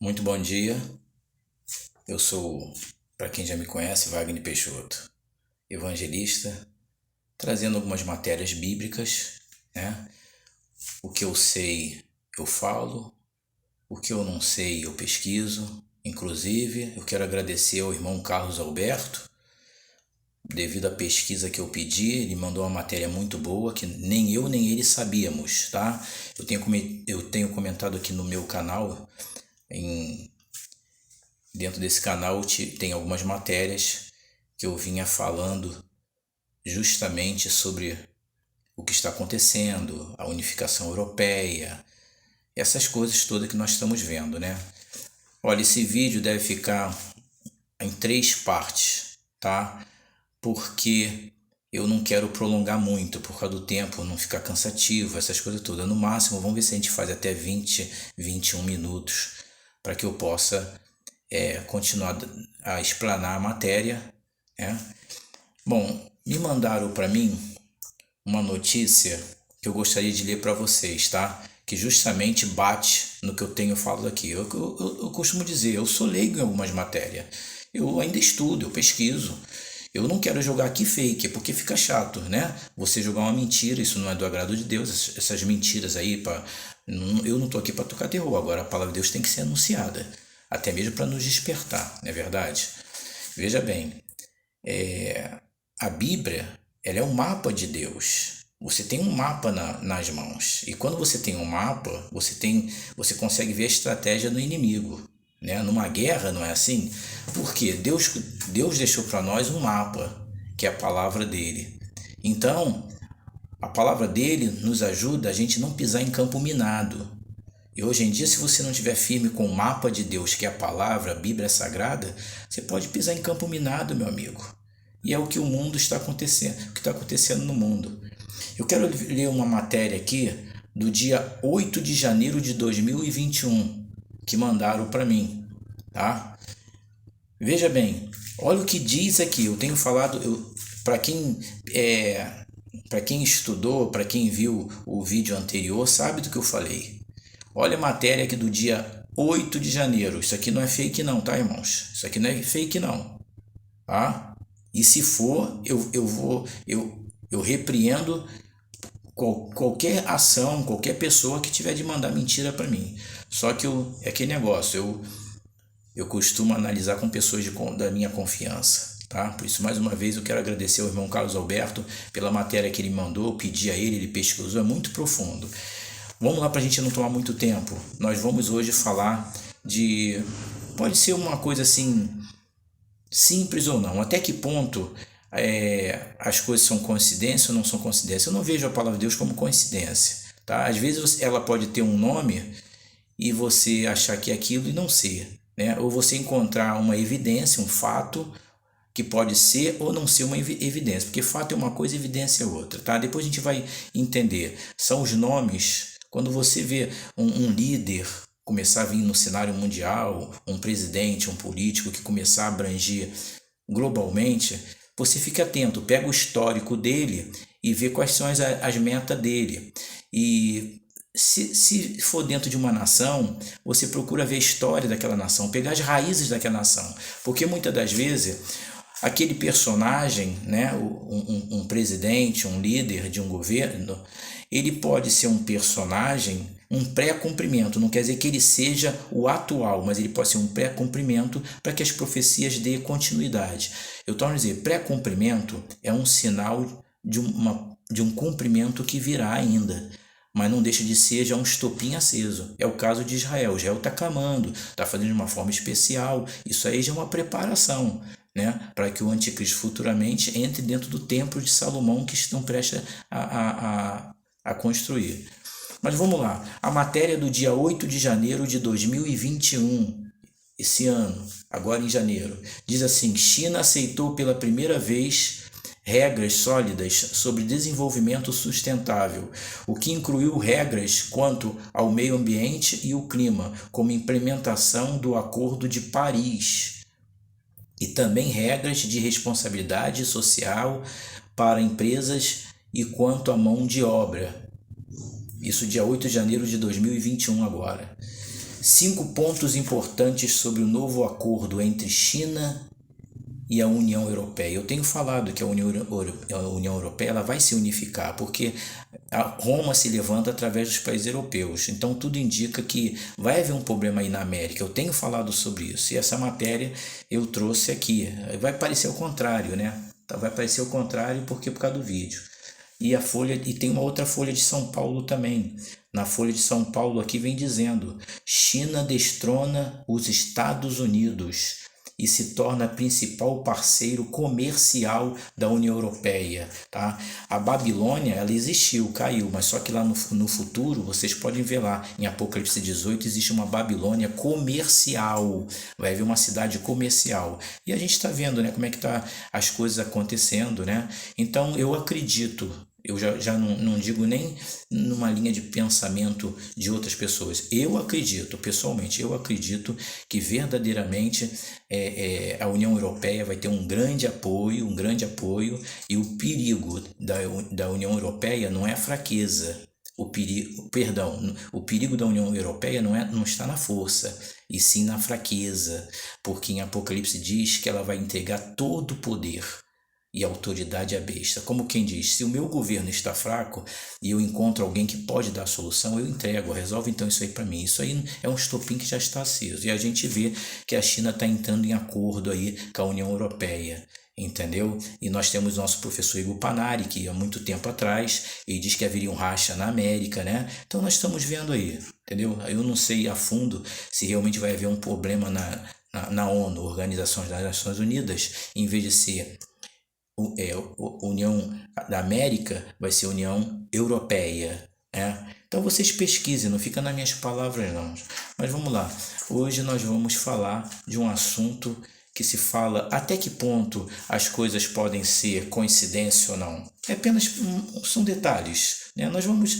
Muito bom dia. Eu sou, para quem já me conhece, Wagner Peixoto, evangelista, trazendo algumas matérias bíblicas, né? O que eu sei, eu falo, o que eu não sei, eu pesquiso. Inclusive, eu quero agradecer ao irmão Carlos Alberto, devido à pesquisa que eu pedi, ele mandou uma matéria muito boa que nem eu nem ele sabíamos, tá? Eu tenho comentado aqui no meu canal, em dentro desse canal tem algumas matérias que eu vinha falando justamente sobre o que está acontecendo, a unificação europeia, essas coisas todas que nós estamos vendo, né? Olha, esse vídeo deve ficar em 3 partes, tá? Porque eu não quero prolongar muito por causa do tempo, não ficar cansativo, essas coisas todas. No máximo, vamos ver se a gente faz até 20, 21 minutos para que eu possa continuar a explanar a matéria, né? Bom, me mandaram para mim uma notícia que eu gostaria de ler para vocês, tá? Que justamente bate no que eu tenho falado aqui. Eu costumo dizer, eu sou leigo em algumas matérias. Eu ainda estudo, eu pesquiso. Eu não quero jogar aqui fake, porque fica chato, né? Você jogar uma mentira, isso não é do agrado de Deus. Essas mentiras aí, eu não estou aqui para tocar terror. Agora, a palavra de Deus tem que ser anunciada, até mesmo para nos despertar, não é verdade? Veja bem, a Bíblia, ela é um mapa de Deus. Você tem um mapa nas mãos. E quando você tem um mapa, você consegue ver a estratégia do inimigo, né? Numa guerra, não é assim? Porque Deus deixou para nós um mapa, que é a palavra dele. Então, a palavra dele nos ajuda a gente não pisar em campo minado. E hoje em dia, se você não estiver firme com o mapa de Deus, que é a palavra, a Bíblia Sagrada, você pode pisar em campo minado, meu amigo. E é o que o mundo está acontecendo, o que está acontecendo no mundo. Eu quero ler uma matéria aqui do dia 8 de janeiro de 2021, que mandaram para mim, tá? Veja bem, olha o que diz aqui. Eu tenho falado, para quem estudou, para quem viu o vídeo anterior, sabe do que eu falei. Olha a matéria aqui do dia 8 de janeiro. Isso aqui não é fake não, tá, irmãos? Isso aqui não é fake não, tá? E se for, eu repreendo qualquer ação, qualquer pessoa que tiver de mandar mentira para mim. Só que é aquele negócio, eu costumo analisar com pessoas da minha confiança, tá? Por isso, mais uma vez, eu quero agradecer ao irmão Carlos Alberto pela matéria que ele mandou, pedi a ele, ele pesquisou, é muito profundo. Vamos lá para a gente não tomar muito tempo. Nós vamos hoje falar de... Pode ser uma coisa assim, simples ou não. Até que ponto as coisas são coincidência ou não são coincidência? Eu não vejo a palavra de Deus como coincidência, tá? Às vezes ela pode ter um nome e você achar que é aquilo e não ser, né? Ou você encontrar uma evidência, um fato que pode ser ou não ser uma evidência, porque fato é uma coisa, evidência é outra, tá? Depois a gente vai entender. São os nomes. Quando você vê um líder começar a vir no cenário mundial, um presidente, um político que começar a abranger globalmente, você fica atento, pega o histórico dele e vê quais são as metas dele. E se for dentro de uma nação, você procura ver a história daquela nação, pegar as raízes daquela nação, porque muitas das vezes aquele personagem, né, um presidente, um líder de um governo, ele pode ser um personagem, um pré-cumprimento. Não quer dizer que ele seja o atual, mas ele pode ser um pré-cumprimento para que as profecias dêem continuidade. Eu torno a dizer, pré-cumprimento é um sinal de um cumprimento que virá ainda, mas não deixa de ser já um estopim aceso. É o caso de Israel. Israel está clamando, está fazendo de uma forma especial. Isso aí já é uma preparação, né, para que o anticristo futuramente entre dentro do templo de Salomão que estão prestes a construir. Mas vamos lá. A matéria do dia 8 de janeiro de 2021, esse ano, agora em janeiro, diz assim: China aceitou pela primeira vez regras sólidas sobre desenvolvimento sustentável, o que incluiu regras quanto ao meio ambiente e o clima, como implementação do Acordo de Paris, e também regras de responsabilidade social para empresas e quanto à mão de obra. Isso dia 8 de janeiro de 2021 agora. 5 pontos importantes sobre o novo acordo entre China e a União Europeia. Eu tenho falado que a União Europeia ela vai se unificar, porque a Roma se levanta através dos países europeus. Então tudo indica que vai haver um problema aí na América. Eu tenho falado sobre isso. E essa matéria eu trouxe aqui. Vai parecer o contrário, né? Vai parecer o contrário porque por causa do vídeo. E tem uma outra Folha de São Paulo também. Na Folha de São Paulo aqui vem dizendo: China destrona os Estados Unidos e se torna principal parceiro comercial da União Europeia, tá? A Babilônia, ela existiu, caiu, mas só que lá no futuro, vocês podem ver lá, em Apocalipse 18, existe uma Babilônia comercial, vai haver uma cidade comercial. E a gente está vendo, né, como é que tá as coisas acontecendo, né? Então, eu acredito, eu já não digo nem numa linha de pensamento de outras pessoas. Eu acredito, pessoalmente, eu acredito que verdadeiramente a União Europeia vai ter um grande apoio, e o perigo da União Europeia não é a fraqueza. O perigo da União Europeia não está na força, e sim na fraqueza, porque em Apocalipse diz que ela vai entregar todo o poder e autoridade à besta. Como quem diz, se o meu governo está fraco e eu encontro alguém que pode dar a solução, eu entrego, resolve então isso aí para mim. Isso aí é um estopim que já está aceso. E a gente vê que a China está entrando em acordo aí com a União Europeia, entendeu? E nós temos nosso professor Igor Panari, que há muito tempo atrás, ele diz que haveria um racha na América, né? Então nós estamos vendo aí, entendeu? Eu não sei a fundo se realmente vai haver um problema na ONU, Organização das Nações Unidas, em vez de ser União da América, vai ser União Europeia, né? Então vocês pesquisem, não fica nas minhas palavras não. Mas vamos lá, hoje nós vamos falar de um assunto que se fala até que ponto as coisas podem ser coincidência ou não. É apenas são detalhes, né? Nós vamos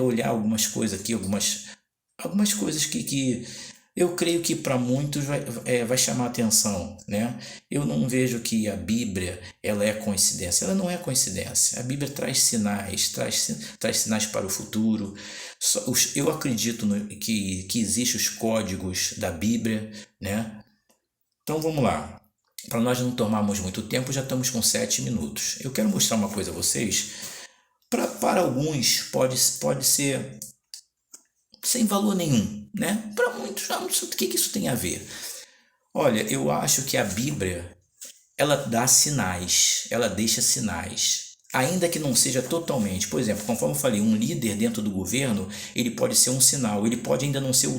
olhar algumas coisas aqui, algumas coisas que eu creio que para muitos vai chamar atenção, né? Eu não vejo que a Bíblia ela é coincidência. Ela não é coincidência. A Bíblia traz sinais, traz sinais para o futuro. Eu acredito que existem os códigos da Bíblia, né? Então vamos lá. Para nós não tomarmos muito tempo, já estamos com 7 minutos. Eu quero mostrar uma coisa a vocês. Para alguns pode ser sem valor nenhum, né? Para muitos, não sei o que isso tem a ver. Olha, eu acho que a Bíblia, ela dá sinais, ela deixa sinais, ainda que não seja totalmente. Por exemplo, conforme eu falei, um líder dentro do governo, ele pode ser um sinal, ele pode ainda não ser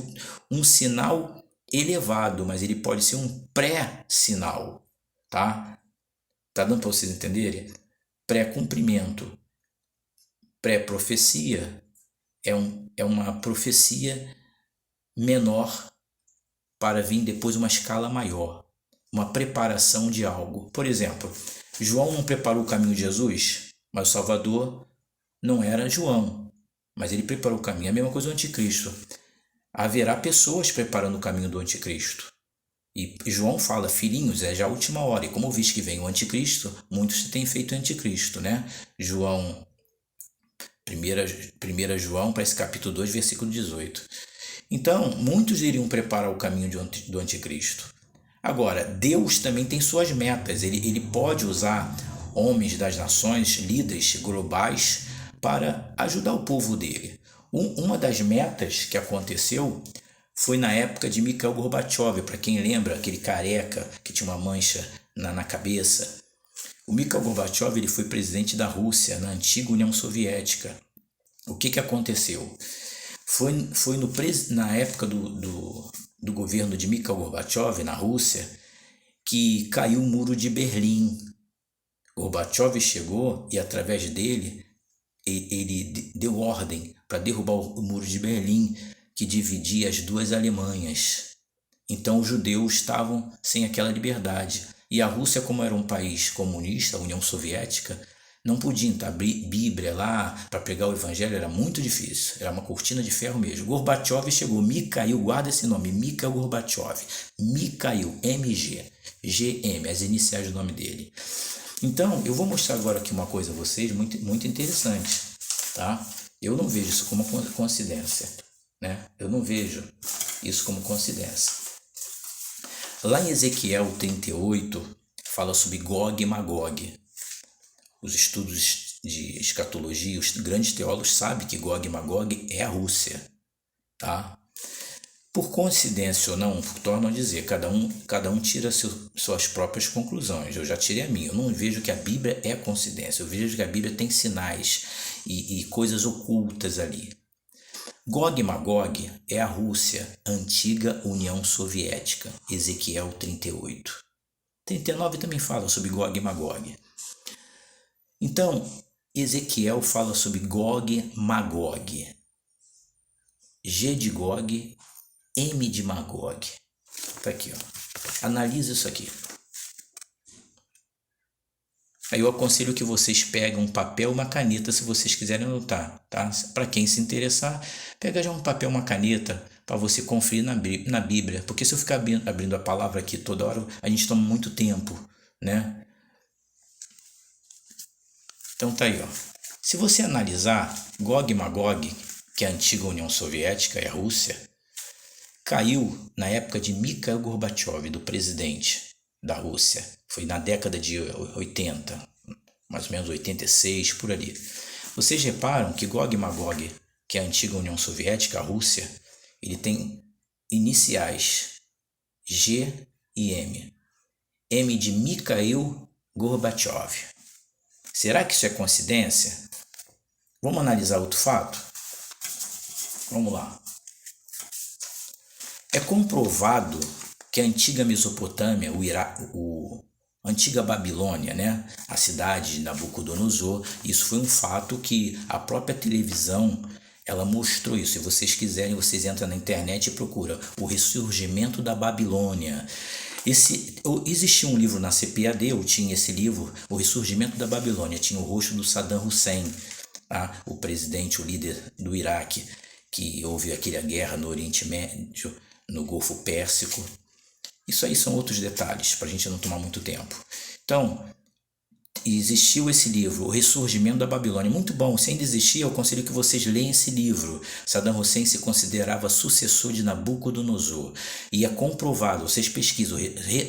um sinal elevado, mas ele pode ser um pré-sinal, tá? Tá dando para vocês entenderem? Pré-cumprimento, pré-profecia é uma profecia menor para vir depois uma escala maior, uma preparação de algo. Por exemplo, João não preparou o caminho de Jesus, mas o Salvador não era João, mas ele preparou o caminho. A mesma coisa do anticristo. Haverá pessoas preparando o caminho do anticristo. E João fala, filhinhos, é já a última hora. E como viste que vem o anticristo, muitos têm feito anticristo, né? João 1 João, para esse capítulo 2, versículo 18. Então, muitos iriam preparar o caminho do anticristo. Agora, Deus também tem suas metas. Ele pode usar homens das nações, líderes globais, para ajudar o povo dele. Uma das metas que aconteceu foi na época de Mikhail Gorbachev. Para quem lembra, aquele careca que tinha uma mancha na cabeça. O Mikhail Gorbachev ele foi presidente da Rússia, na antiga União Soviética. O que aconteceu? Foi na época do governo de Mikhail Gorbachev, na Rússia, que caiu o muro de Berlim. Gorbachev chegou e, através dele, ele deu ordem para derrubar o muro de Berlim, que dividia as duas Alemanhas. Então, os judeus estavam sem aquela liberdade. E a Rússia, como era um país comunista, a União Soviética, não podia entrar Bíblia lá para pregar o evangelho, era muito difícil, era uma cortina de ferro mesmo. Gorbachev chegou, Mikhail, guarda esse nome, Mikhail Gorbachev, Mikhail, MG, GM, as iniciais do nome dele. Então, eu vou mostrar agora aqui uma coisa a vocês muito, muito interessante, tá? Eu não vejo isso como coincidência, né? Eu não vejo isso como coincidência. Lá em Ezequiel 38, fala sobre Gog e Magog. Os estudos de escatologia, os grandes teólogos sabem que Gog e Magog é a Rússia, tá? Por coincidência ou não, torno a dizer, cada um tira suas próprias conclusões. Eu já tirei a minha. Eu não vejo que a Bíblia é coincidência. Eu vejo que a Bíblia tem sinais e coisas ocultas ali. Gog e Magog é a Rússia, antiga União Soviética, Ezequiel 38. 39 também fala sobre Gog e Magog. Então, Ezequiel fala sobre Gog, Magog. G de Gog, M de Magog. Tá aqui, ó. Analisa isso aqui. Aí eu aconselho que vocês peguem um papel e uma caneta se vocês quiserem anotar, tá? Para quem se interessar, pega já um papel e uma caneta para você conferir na Bíblia. Porque se eu ficar abrindo a palavra aqui toda hora, a gente toma muito tempo, né? Então tá aí, ó. Se você analisar, Gog e Magog, que é a antiga União Soviética, é a Rússia, caiu na época de Mikhail Gorbachev, do presidente da Rússia. Foi na década de 80, mais ou menos 86, por ali. Vocês reparam que Gog e Magog, que é a antiga União Soviética, a Rússia, ele tem iniciais G e M. M de Mikhail Gorbachev. Será que isso é coincidência? Vamos analisar outro fato? Vamos lá. É comprovado que a antiga Mesopotâmia, a antiga Babilônia, né? A cidade de Nabucodonosor, isso foi um fato que a própria televisão, ela mostrou isso. Se vocês quiserem, vocês entram na internet e procuram o ressurgimento da Babilônia. Existia um livro na CPAD, eu tinha esse livro, O Ressurgimento da Babilônia, tinha o rosto do Saddam Hussein, tá? O presidente, o líder do Iraque, que houve aquela guerra no Oriente Médio, no Golfo Pérsico. Isso aí são outros detalhes, para a gente não tomar muito tempo. Então, existiu esse livro, O Ressurgimento da Babilônia. Muito bom, se ainda existir, eu aconselho que vocês leiam esse livro. Saddam Hussein se considerava sucessor de Nabucodonosor. E é comprovado, vocês pesquisam,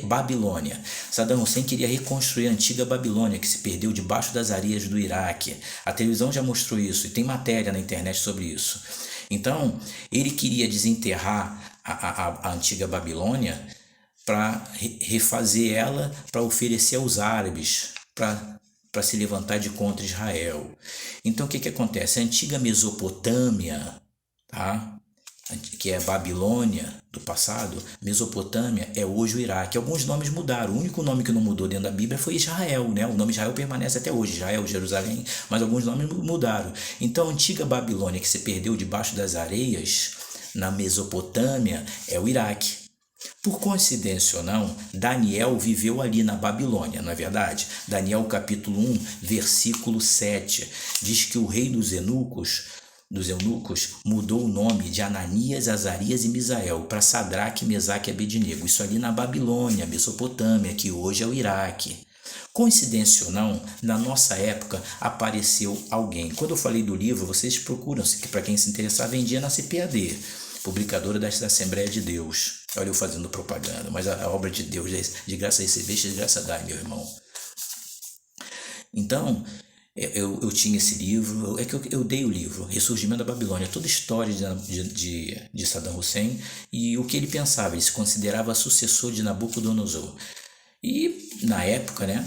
Babilônia. Saddam Hussein queria reconstruir a antiga Babilônia, que se perdeu debaixo das areias do Iraque. A televisão já mostrou isso, e tem matéria na internet sobre isso. Então, ele queria desenterrar a antiga Babilônia para refazer ela, para oferecer aos árabes, para se levantar de contra Israel. Então, o que acontece? A antiga Mesopotâmia, tá? Que é a Babilônia do passado, Mesopotâmia é hoje o Iraque. Alguns nomes mudaram. O único nome que não mudou dentro da Bíblia foi Israel, né? O nome Israel permanece até hoje, Israel, Jerusalém, mas alguns nomes mudaram. Então, a antiga Babilônia, que se perdeu debaixo das areias, na Mesopotâmia, é o Iraque. Por coincidência ou não, Daniel viveu ali na Babilônia, não é verdade? Daniel capítulo 1, versículo 7, diz que o rei dos eunucos mudou o nome de Ananias, Azarias e Misael para Sadraque, Mesaque e Abednego. Isso ali na Babilônia, Mesopotâmia, que hoje é o Iraque. Coincidência ou não, na nossa época apareceu alguém. Quando eu falei do livro, vocês procuram, que para quem se interessar, vendia na CPAD, publicadora da Assembleia de Deus. Olha eu fazendo propaganda, mas a obra de Deus, de graça recebeste, de graça dai, meu irmão. Então, eu tinha esse livro, eu dei o livro, Ressurgimento da Babilônia, toda a história de Saddam Hussein e o que ele pensava. Ele se considerava sucessor de Nabucodonosor. E na época, né,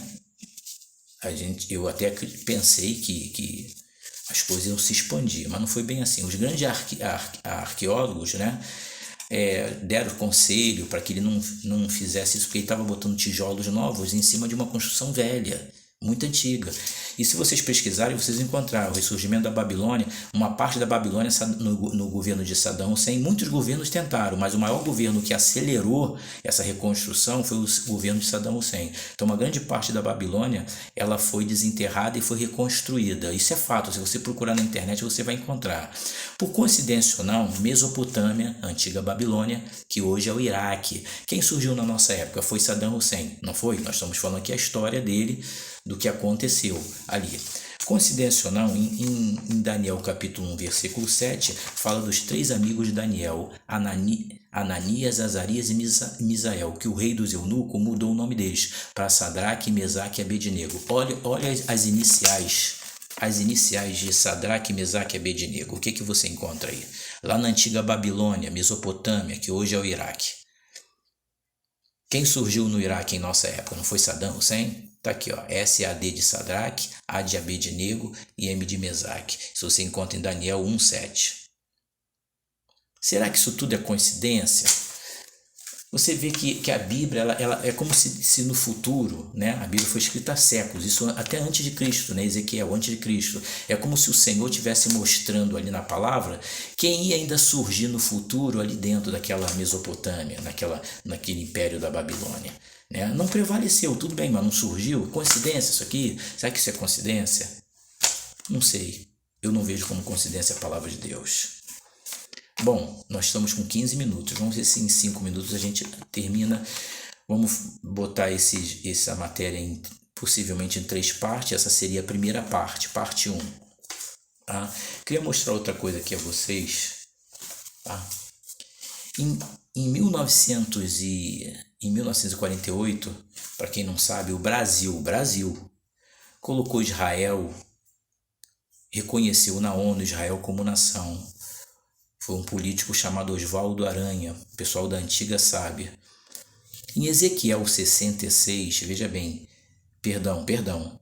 eu até pensei que as coisas iam se expandir, mas não foi bem assim. Os grandes arqueólogos, né, deram conselho para que ele não fizesse isso, porque ele estava botando tijolos novos em cima de uma construção velha, muito antiga. E se vocês pesquisarem, vocês encontraram o ressurgimento da Babilônia, uma parte da Babilônia no governo de Saddam Hussein. Muitos governos tentaram, mas o maior governo que acelerou essa reconstrução foi o governo de Saddam Hussein. Então, uma grande parte da Babilônia, ela foi desenterrada e foi reconstruída. Isso é fato, se você procurar na internet, você vai encontrar. Por coincidência ou não, Mesopotâmia, antiga Babilônia, que hoje é o Iraque. Quem surgiu na nossa época foi Saddam Hussein, não foi? Nós estamos falando aqui a história dele, do que aconteceu ali. Coincidência ou não, em Daniel capítulo 1, versículo 7, fala dos 3 amigos de Daniel, Ananias, Azarias e Misael, que o rei dos eunucos mudou o nome deles para Sadraque, Mesaque e Abednego. Olha as iniciais de Sadraque, Mesaque e Abednego. O que você encontra aí? Lá na antiga Babilônia, Mesopotâmia, que hoje é o Iraque. Quem surgiu no Iraque em nossa época? Não foi Saddam Hussein? Tá aqui, ó, SAD de Sadraque, A de Abednego e M de Mesaque. Isso você encontra em Daniel 1:7. Será que isso tudo é coincidência? Você vê que a Bíblia ela é como se no futuro, né? A Bíblia foi escrita há séculos, isso até antes de Cristo, né? Ezequiel, antes de Cristo. É como se o Senhor estivesse mostrando ali na palavra quem ia ainda surgir no futuro ali dentro daquela Mesopotâmia, naquele império da Babilônia. Né? Não prevaleceu, tudo bem, mas não surgiu. Coincidência isso aqui? Será que isso é coincidência? Não sei. Eu não vejo como coincidência a palavra de Deus. Bom, nós estamos com 15 minutos. Vamos ver se em 5 minutos a gente termina. Vamos botar essa matéria possivelmente em 3 partes. Essa seria a primeira parte, parte 1. Tá? Queria mostrar outra coisa aqui a vocês. Tá? Em 1948, para quem não sabe, o Brasil colocou Israel, reconheceu na ONU Israel como nação. Foi um político chamado Oswaldo Aranha, o pessoal da antiga sabe. Em Ezequiel 66, veja bem,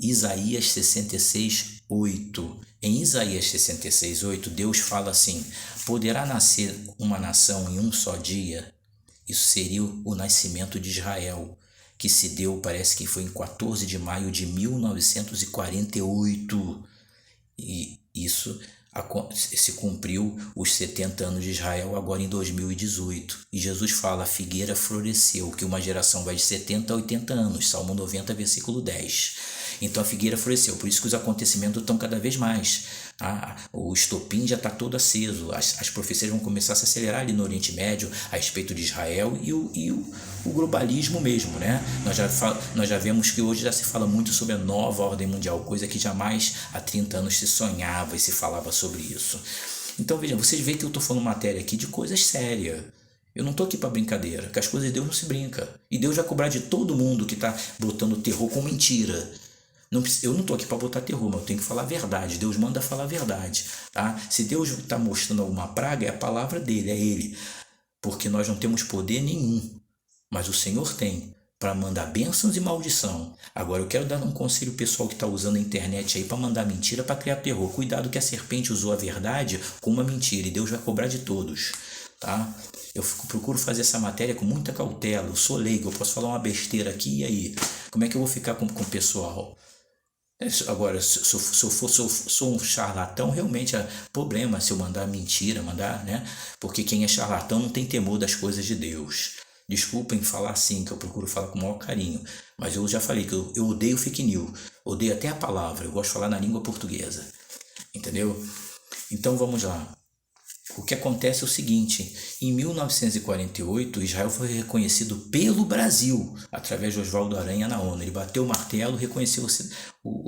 Isaías 66, 8. Em Isaías 66, 8, Deus fala assim: poderá nascer uma nação em um só dia? Isso seria o nascimento de Israel, que se deu, parece que foi em 14 de maio de 1948. E isso se cumpriu os 70 anos de Israel agora em 2018. E Jesus fala: a figueira floresceu, que uma geração vai de 70 a 80 anos. Salmo 90, versículo 10. Então a figueira floresceu. Por isso que os acontecimentos estão cada vez mais. O estopim já está todo aceso. As profecias vão começar a se acelerar ali no Oriente Médio a respeito de Israel e o globalismo mesmo, né? Nós já vemos que hoje já se fala muito sobre a nova ordem mundial, coisa que jamais há 30 anos se sonhava e se falava sobre isso. Então vejam, vocês veem que eu estou falando matéria aqui de coisas sérias. Eu não estou aqui para brincadeira, que as coisas de Deus não se brinca. E Deus vai cobrar de todo mundo que está botando terror com mentira. Eu não estou aqui para botar terror, mas eu tenho que falar a verdade. Deus manda falar a verdade. Tá? Se Deus está mostrando alguma praga, é a palavra dele, é ele. Porque nós não temos poder nenhum, mas o Senhor tem para mandar bênçãos e maldição. Agora eu quero dar um conselho pessoal que está usando a internet aí para mandar mentira, para criar terror. Cuidado que a serpente usou a verdade com uma mentira e Deus vai cobrar de todos. Tá? Eu procuro fazer essa matéria com muita cautela. Eu sou leigo, eu posso falar uma besteira aqui e aí? Como é que eu vou ficar com o pessoal? Agora, se eu sou um charlatão, realmente é problema se eu mandar mentira, né? Porque quem é charlatão não tem temor das coisas de Deus. Desculpem falar assim, que eu procuro falar com o maior carinho, mas eu já falei que eu odeio fake news, odeio até a palavra, eu gosto de falar na língua portuguesa, entendeu? Então vamos lá. O que acontece é o seguinte: em 1948, Israel foi reconhecido pelo Brasil, através de Oswaldo Aranha na ONU. Ele bateu o martelo e reconheceu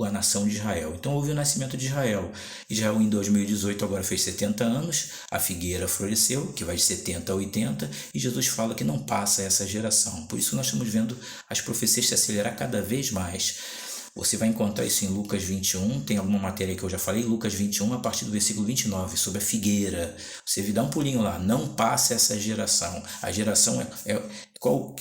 a nação de Israel. Então houve o nascimento de Israel. Israel em 2018 agora fez 70 anos, a figueira floresceu, que vai de 70 a 80, e Jesus fala que não passa essa geração. Por isso nós estamos vendo as profecias se acelerar cada vez mais. Você vai encontrar isso em Lucas 21, tem alguma matéria que eu já falei, Lucas 21, a partir do versículo 29, sobre a figueira. Você dá um pulinho lá, não passa essa geração. A geração qual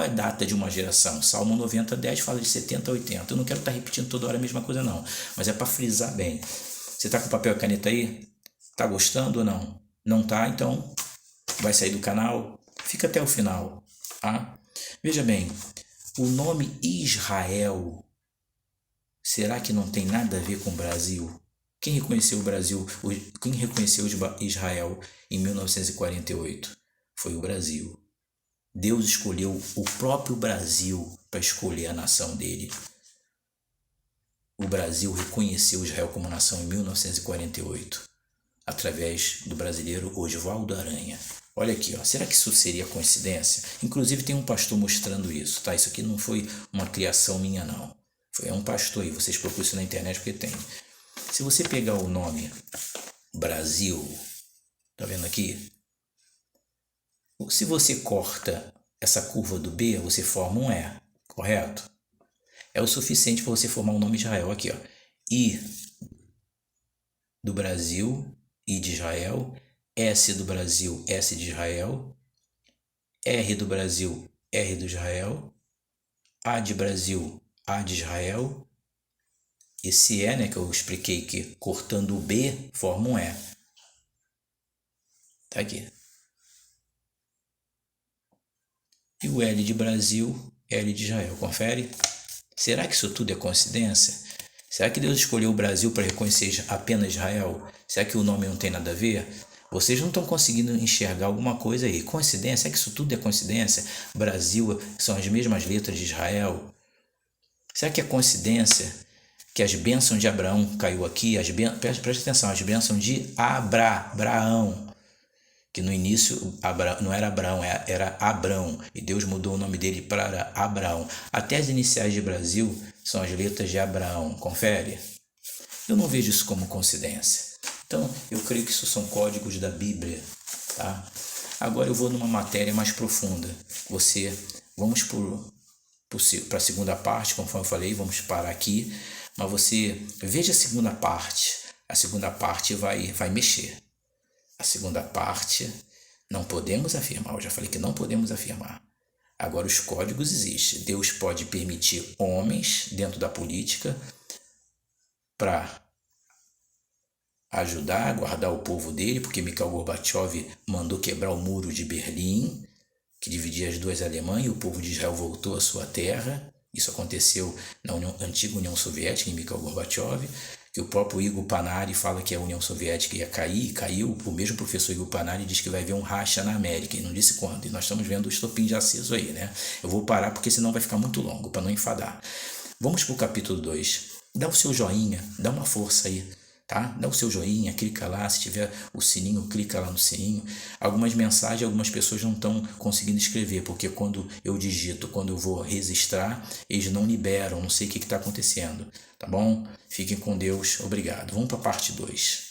é a data de uma geração? Salmo 90, 10 fala de 70 a 80. Eu não quero estar repetindo toda hora a mesma coisa não, mas é para frisar bem. Você está com papel e caneta aí? Está gostando ou não? Não está? Então vai sair do canal? Fica até o final. Tá? Veja bem, o nome Israel, será que não tem nada a ver com o Brasil? Quem reconheceu o Brasil, quem reconheceu Israel em 1948? Foi o Brasil. Deus escolheu o próprio Brasil para escolher a nação dele. O Brasil reconheceu Israel como nação em 1948, através do brasileiro Oswaldo Aranha. Olha aqui, ó. Será que isso seria coincidência? Inclusive tem um pastor mostrando isso, tá? Isso aqui não foi uma criação minha, não. É um pastor aí, vocês procuram isso na internet porque tem. Se você pegar o nome Brasil, tá vendo aqui? Se você corta essa curva do B, você forma um E, correto? É o suficiente para você formar um nome de Israel. Aqui, ó. I do Brasil, I de Israel. S do Brasil, S de Israel. R do Brasil, R do Israel. A de Brasil, A de Israel. Esse E, né, que eu expliquei que cortando o B forma um E. Tá aqui. E o L de Brasil, L de Israel. Confere? Será que isso tudo é coincidência? Será que Deus escolheu o Brasil para reconhecer apenas Israel? Será que o nome não tem nada a ver? Vocês não estão conseguindo enxergar alguma coisa aí. Coincidência? Será que isso tudo é coincidência? Brasil são as mesmas letras de Israel? Será que é coincidência que as bênçãos de Abraão caiu aqui? Preste atenção, as bênçãos de Abraão. Que no início não era Abraão, era Abrão, e Deus mudou o nome dele para Abraão. Até as iniciais de Brasil são as letras de Abraão, confere? Eu não vejo isso como coincidência. Então, eu creio que isso são códigos da Bíblia, tá? Agora eu vou numa matéria mais profunda. Vamos para a segunda parte, conforme eu falei, vamos parar aqui, mas você veja a segunda parte. A segunda parte vai mexer. A segunda parte, não podemos afirmar. Eu já falei que não podemos afirmar. Agora, os códigos existem. Deus pode permitir homens dentro da política para ajudar a guardar o povo dele, porque Mikhail Gorbachev mandou quebrar o muro de Berlim, que dividia as duas Alemanhas, e o povo de Israel voltou à sua terra. Isso aconteceu na antiga União Soviética, em Mikhail Gorbachev, que o próprio Igor Panari fala que a União Soviética ia cair, e caiu. O mesmo professor Igor Panari diz que vai haver um racha na América, e não disse quando, e nós estamos vendo o estopim de aceso aí, né? Eu vou parar porque senão vai ficar muito longo, para não enfadar. Vamos para o capítulo 2, dá o seu joinha, dá uma força aí, tá? Dá o seu joinha, clica lá, se tiver o sininho, clica lá no sininho. Algumas mensagens, algumas pessoas não estão conseguindo escrever, porque quando eu digito, quando eu vou registrar, eles não liberam, não sei o que está acontecendo, tá bom? Fiquem com Deus, obrigado. Vamos para a parte 2.